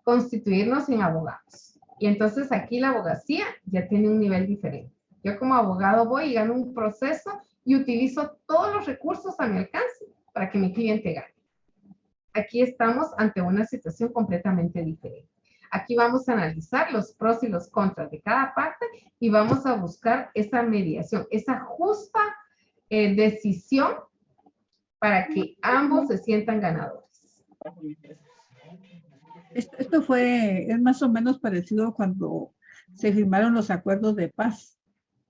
constituirnos en abogados. Y entonces aquí la abogacía ya tiene un nivel diferente. Yo como abogado voy y gano un proceso y utilizo todos los recursos a mi alcance para que mi cliente gane. Aquí estamos ante una situación completamente diferente. Aquí vamos a analizar los pros y los contras de cada parte y vamos a buscar esa mediación, esa justa decisión para que ambos se sientan ganadores. Esto es más o menos parecido cuando se firmaron los acuerdos de paz,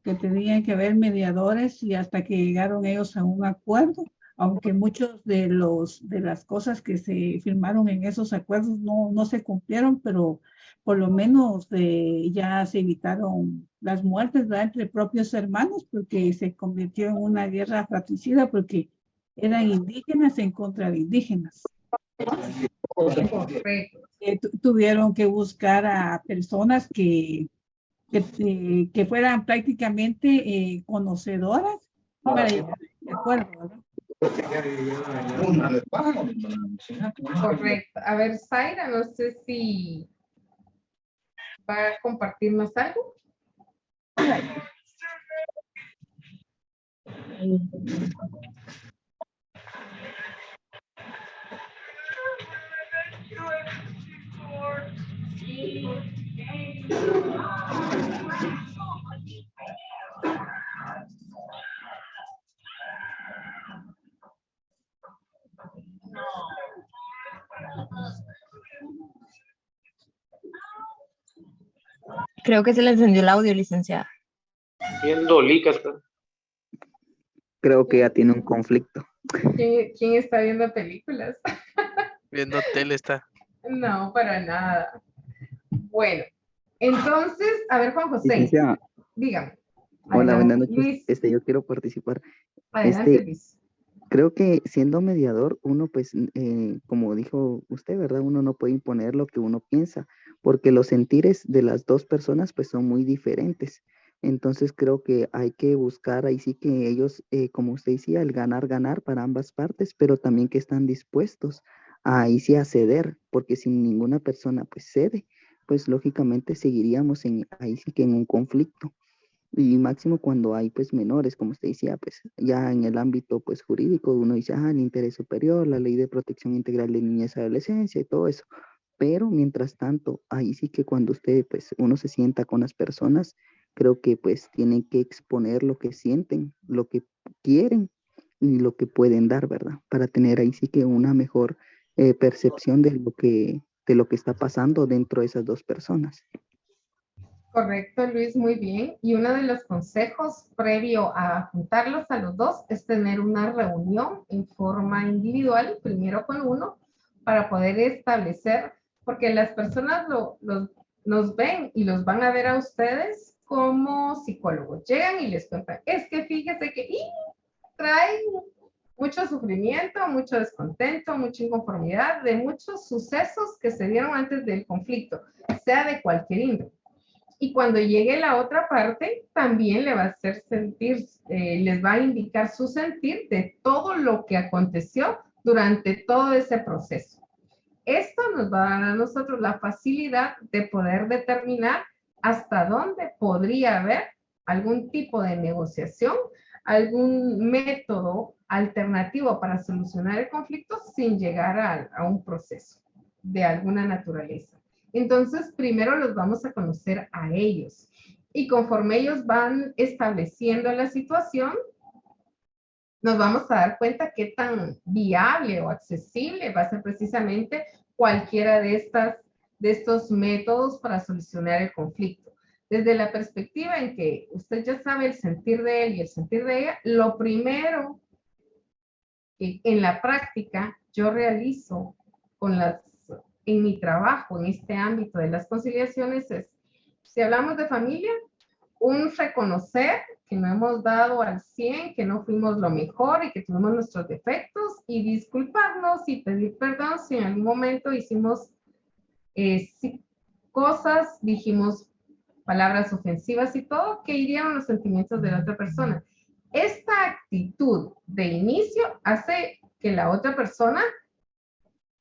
que tenían que haber mediadores y hasta que llegaron ellos a un acuerdo, aunque muchos de las cosas que se firmaron en esos acuerdos no se cumplieron, pero por lo menos ya se evitaron las muertes, ¿verdad?, entre propios hermanos, porque se convirtió en una guerra fratricida, porque eran indígenas en contra de indígenas. Correcto. Tuvieron que buscar a personas que fueran prácticamente conocedoras para llegar de acuerdo, ¿verdad? Correcto. A ver, Zaira, no sé si va a compartirnos algo. Creo que se le encendió el audio, licenciada. Viendo licas. Creo que ya tiene un conflicto. ¿Quién está viendo películas? Viendo tele está. No, para nada. Bueno, entonces, a ver, Juan José, Licenciada. dígame. Hola, Adelante, buenas noches. Luis. Yo quiero participar. Adelante, Luis. Creo que siendo mediador, uno pues, como dijo usted, ¿verdad? Uno no puede imponer lo que uno piensa, porque los sentires de las dos personas pues son muy diferentes. Entonces creo que hay que buscar ahí sí que ellos, como usted decía, el ganar para ambas partes, pero también que están dispuestos a ahí sí a ceder, porque si ninguna persona pues cede, pues lógicamente seguiríamos ahí sí que en un conflicto. Y máximo cuando hay pues menores, como usted decía, pues ya en el ámbito pues jurídico uno dice, el interés superior, la ley de protección integral de niñez y adolescencia y todo eso. Pero mientras tanto, ahí sí que cuando usted pues uno se sienta con las personas, creo que pues tienen que exponer lo que sienten, lo que quieren y lo que pueden dar, ¿verdad? Para tener ahí sí que una mejor percepción de lo que está pasando dentro de esas dos personas. Correcto, Luis, muy bien. Y uno de los consejos previo a juntarlos a los dos es tener una reunión en forma individual, primero con uno, para poder establecer, porque las personas nos ven y los van a ver a ustedes como psicólogos. Llegan y les cuentan, es que fíjese que traen mucho sufrimiento, mucho descontento, mucha inconformidad de muchos sucesos que se dieron antes del conflicto, sea de cualquier índole. Y cuando llegue la otra parte, también le va a hacer sentir, les va a indicar su sentir de todo lo que aconteció durante todo ese proceso. Esto nos va a dar a nosotros la facilidad de poder determinar hasta dónde podría haber algún tipo de negociación, algún método alternativo para solucionar el conflicto sin llegar a un proceso de alguna naturaleza. Entonces, primero los vamos a conocer a ellos. Y conforme ellos van estableciendo la situación, nos vamos a dar cuenta qué tan viable o accesible va a ser precisamente cualquiera de estos métodos para solucionar el conflicto. Desde la perspectiva en que usted ya sabe el sentir de él y el sentir de ella, lo primero que en la práctica yo realizo en mi trabajo, en este ámbito de las conciliaciones es, si hablamos de familia, un reconocer que no hemos dado al 100, que no fuimos lo mejor y que tuvimos nuestros defectos y disculparnos y pedir perdón si en algún momento hicimos cosas, dijimos palabras ofensivas y todo, que hirieron los sentimientos de la otra persona. Esta actitud de inicio hace que la otra persona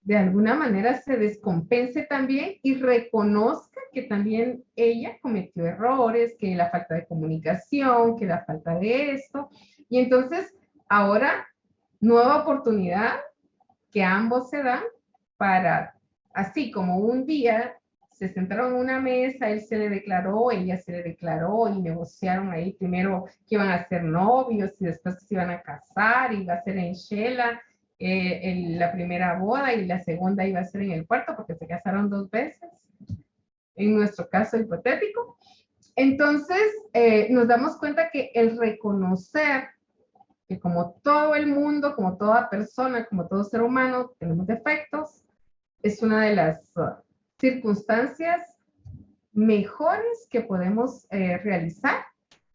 de alguna manera se descompense también y reconozca que también ella cometió errores, que la falta de comunicación, que la falta de esto. Y entonces, ahora, nueva oportunidad que ambos se dan para, así como un día se sentaron en una mesa, él se le declaró, ella se le declaró y negociaron ahí primero que iban a ser novios y después que se iban a casar, iba a ser en Shela, la primera boda y la segunda iba a ser en el cuarto porque se casaron 2 veces, en nuestro caso hipotético. Entonces, nos damos cuenta que el reconocer que como todo el mundo, como toda persona, como todo ser humano, tenemos defectos, es una de las circunstancias mejores que podemos realizar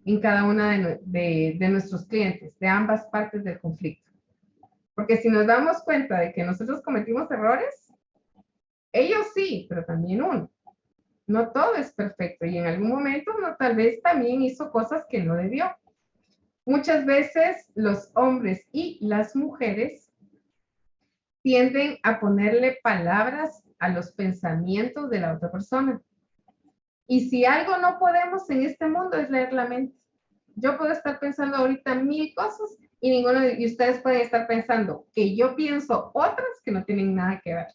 en cada una de nuestros clientes, de ambas partes del conflicto. Porque si nos damos cuenta de que nosotros cometimos errores, ellos sí, pero también uno. No todo es perfecto y en algún momento uno tal vez también hizo cosas que no debió. Muchas veces los hombres y las mujeres tienden a ponerle palabras a los pensamientos de la otra persona. Y si algo no podemos en este mundo es leer la mente. Yo puedo estar pensando ahorita 1000 cosas y ninguno de ustedes pueden estar pensando que yo pienso otras que no tienen nada que ver.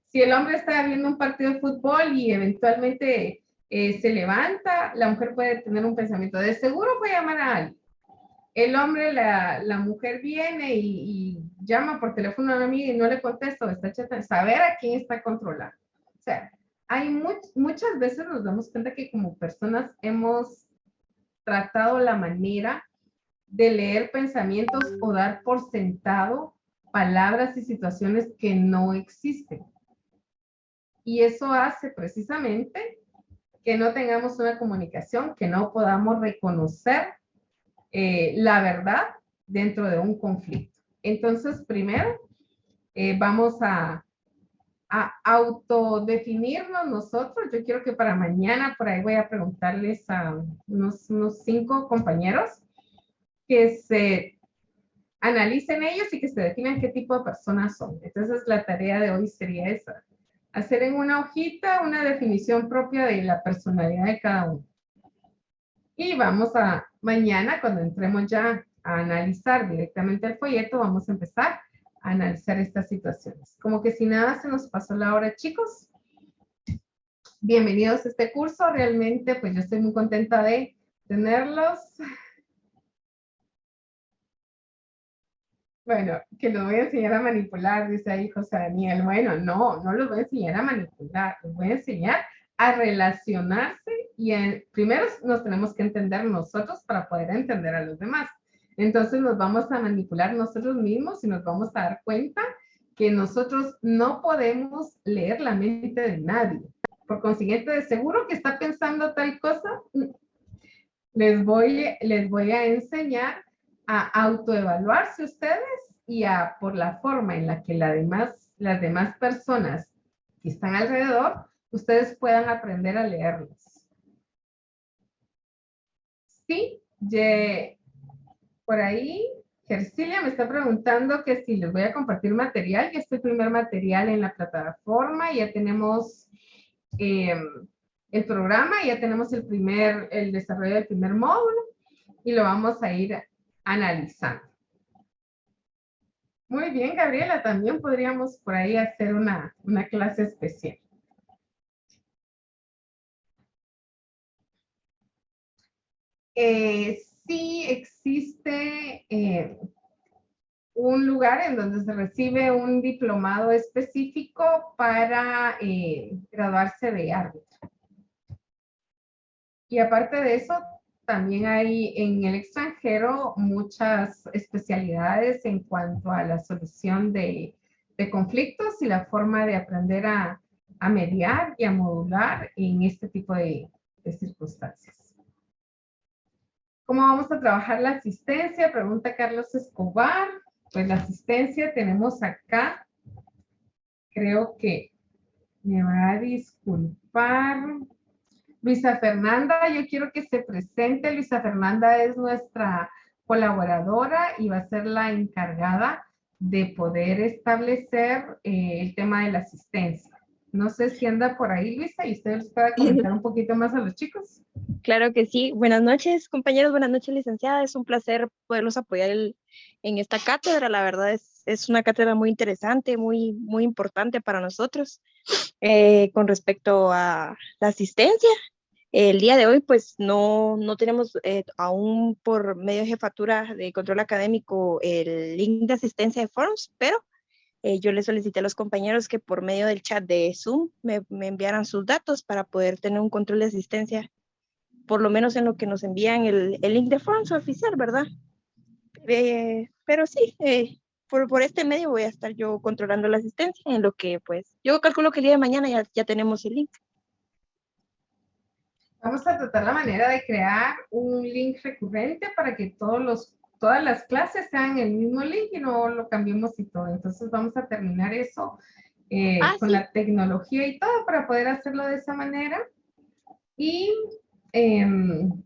Si el hombre está viendo un partido de fútbol y eventualmente se levanta, la mujer puede tener un pensamiento, de seguro voy a llamar a alguien. El hombre, la mujer viene y llama por teléfono a una amiga y no le contesta o está chatando, saber a quién está controlando. O sea, hay muchas veces nos damos cuenta que como personas hemos tratado la manera de leer pensamientos o dar por sentado palabras y situaciones que no existen. Y eso hace precisamente que no tengamos una comunicación, que no podamos reconocer la verdad dentro de un conflicto. Entonces, primero, vamos a autodefinirnos nosotros. Yo quiero que para mañana, por ahí voy a preguntarles a unos 5 compañeros que se analicen ellos y que se definan qué tipo de personas son. Entonces, la tarea de hoy sería esa. Hacer en una hojita una definición propia de la personalidad de cada uno. Y vamos a, mañana, cuando entremos ya a analizar directamente el folleto, vamos a empezar a analizar estas situaciones. Como que si nada se nos pasó la hora, chicos. Bienvenidos a este curso. Realmente, pues yo estoy muy contenta de tenerlos. Bueno, que los voy a enseñar a manipular, dice ahí José Daniel. Bueno, no los voy a enseñar a manipular, los voy a enseñar a relacionarse y primero nos tenemos que entender nosotros para poder entender a los demás. Entonces nos vamos a manipular nosotros mismos y nos vamos a dar cuenta que nosotros no podemos leer la mente de nadie. Por consiguiente, de seguro que está pensando tal cosa, les voy a enseñar a autoevaluarse ustedes y por la forma en la que las demás personas que están alrededor, ustedes puedan aprender a leerlos. Sí, por ahí, Gercilia me está preguntando que si les voy a compartir material. Ya está el primer material en la plataforma, ya tenemos el programa, ya tenemos el desarrollo del primer módulo y lo vamos a ir analizando. Muy bien, Gabriela, también podríamos por ahí hacer una clase especial. Sí existe un lugar en donde se recibe un diplomado específico para graduarse de árbitro. Y aparte de eso, también hay en el extranjero muchas especialidades en cuanto a la solución de conflictos y la forma de aprender a mediar y a modular en este tipo de circunstancias. ¿Cómo vamos a trabajar la asistencia? Pregunta Carlos Escobar. Pues la asistencia tenemos acá. Creo que me va a disculpar. Luisa Fernanda, yo quiero que se presente. Luisa Fernanda es nuestra colaboradora y va a ser la encargada de poder establecer el tema de la asistencia. No sé si anda por ahí, Luisa, y usted les pueda comentar un poquito más a los chicos. Claro que sí. Buenas noches, compañeros. Buenas noches, licenciada. Es un placer poderlos apoyar en esta cátedra. La verdad es una cátedra muy interesante, muy importante para nosotros. Con respecto a la asistencia, el día de hoy pues no tenemos aún por medio de jefatura de control académico el link de asistencia de Forums, pero yo les solicité a los compañeros que por medio del chat de Zoom me enviaran sus datos para poder tener un control de asistencia, por lo menos en lo que nos envían el link de Forums oficial, ¿verdad? Pero sí, por este medio voy a estar yo controlando la asistencia, en lo que pues yo calculo que el día de mañana ya tenemos el link. Vamos a tratar la manera de crear un link recurrente para que todas las clases sean el mismo link y no lo cambiemos y todo. Entonces vamos a terminar eso con la tecnología y todo para poder hacerlo de esa manera. Y en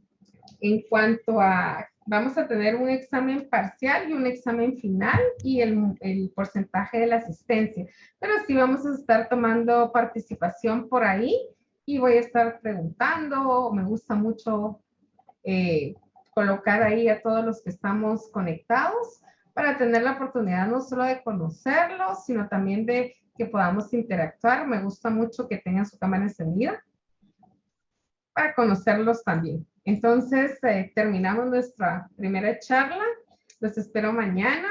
cuanto a, vamos a tener un examen parcial y un examen final y el porcentaje de la asistencia. Pero sí vamos a estar tomando participación por ahí y voy a estar preguntando. Me gusta mucho colocar ahí a todos los que estamos conectados para tener la oportunidad no solo de conocerlos, sino también de que podamos interactuar. Me gusta mucho que tengan su cámara encendida para conocerlos también. Entonces, terminamos nuestra primera charla. Los espero mañana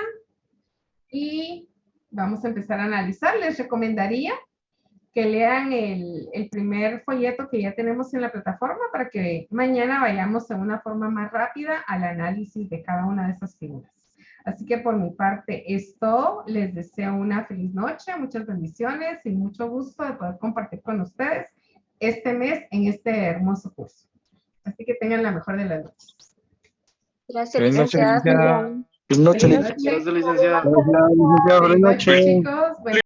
y vamos a empezar a analizar. Les recomendaría que lean el primer folleto que ya tenemos en la plataforma para que mañana vayamos de una forma más rápida al análisis de cada una de esas figuras. Así que por mi parte es todo. Les deseo una feliz noche, muchas bendiciones y mucho gusto de poder compartir con ustedes este mes en este hermoso curso. Así que tengan la mejor de las noches. Gracias, Buenas noches, licenciada. licenciada. Buenas noches, Buenas noches. licenciada. Buenas noches, chicos.